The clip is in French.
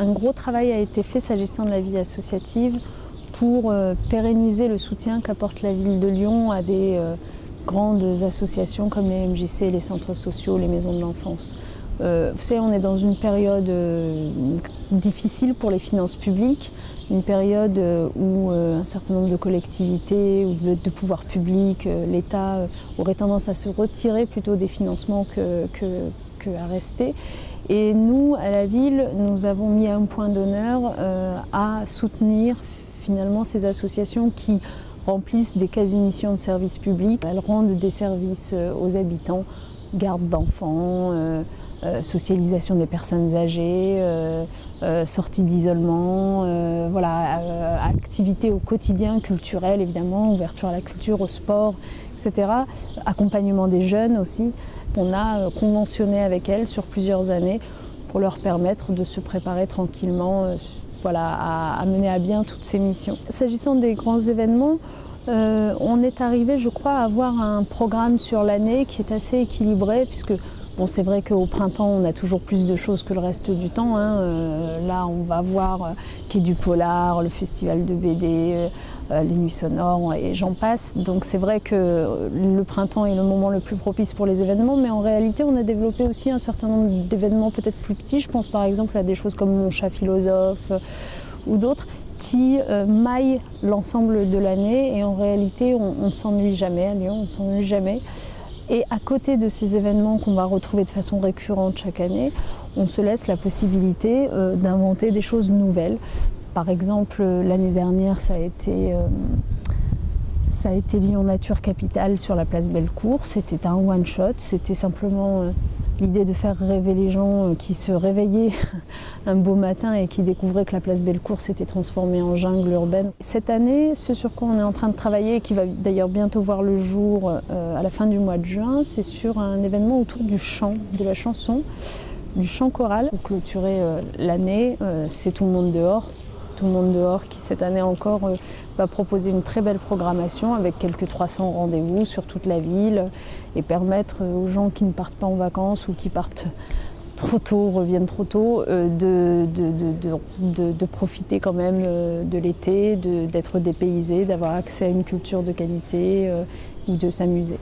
un gros travail a été fait s'agissant de la vie associative pour pérenniser le soutien qu'apporte la ville de Lyon à des grandes associations comme les MJC, les centres sociaux, les maisons de l'enfance. Vous savez, on est dans une période difficile pour les finances publiques, une période où un certain nombre de collectivités ou de pouvoirs publics, l'État aurait tendance à se retirer plutôt des financements qu'à rester. Et nous, à la ville, nous avons mis un point d'honneur à soutenir finalement ces associations qui remplissent des quasi-missions de service public. Elles rendent des services aux habitants, garde d'enfants, socialisation des personnes âgées, sortie d'isolement, activités au quotidien culturelles évidemment, ouverture à la culture, au sport, etc. Accompagnement des jeunes aussi. On a conventionné avec elles sur plusieurs années pour leur permettre de se préparer tranquillement à mener à bien toutes ces missions. S'agissant des grands événements, on est arrivé, je crois, à avoir un programme sur l'année qui est assez équilibré, puisque c'est vrai qu'au printemps, on a toujours plus de choses que le reste du temps. Là, on va voir Quai du Polar, le festival de BD, les Nuits Sonores et j'en passe. Donc c'est vrai que le printemps est le moment le plus propice pour les événements, mais en réalité, on a développé aussi un certain nombre d'événements peut-être plus petits. Je pense par exemple à des choses comme Mon chat philosophe ou d'autres qui maillent l'ensemble de l'année et en réalité, on ne s'ennuie jamais à Lyon, on ne s'ennuie jamais. Et à côté de ces événements qu'on va retrouver de façon récurrente chaque année, on se laisse la possibilité d'inventer des choses nouvelles. Par exemple, l'année dernière, ça a été Lyon Nature Capitale sur la place Bellecour. C'était un one-shot, c'était simplement l'idée de faire rêver les gens qui se réveillaient un beau matin et qui découvraient que la place Bellecour s'était transformée en jungle urbaine. Cette année, ce sur quoi on est en train de travailler, et qui va d'ailleurs bientôt voir le jour à la fin du mois de juin, c'est sur un événement autour du chant, de la chanson, du chant choral. Pour clôturer l'année, c'est Tout le monde dehors. Tout le monde dehors qui cette année encore va proposer une très belle programmation avec quelques 300 rendez-vous sur toute la ville et permettre aux gens qui ne partent pas en vacances ou qui partent trop tôt, reviennent trop tôt, de profiter quand même de l'été, d'être dépaysés, d'avoir accès à une culture de qualité ou de s'amuser.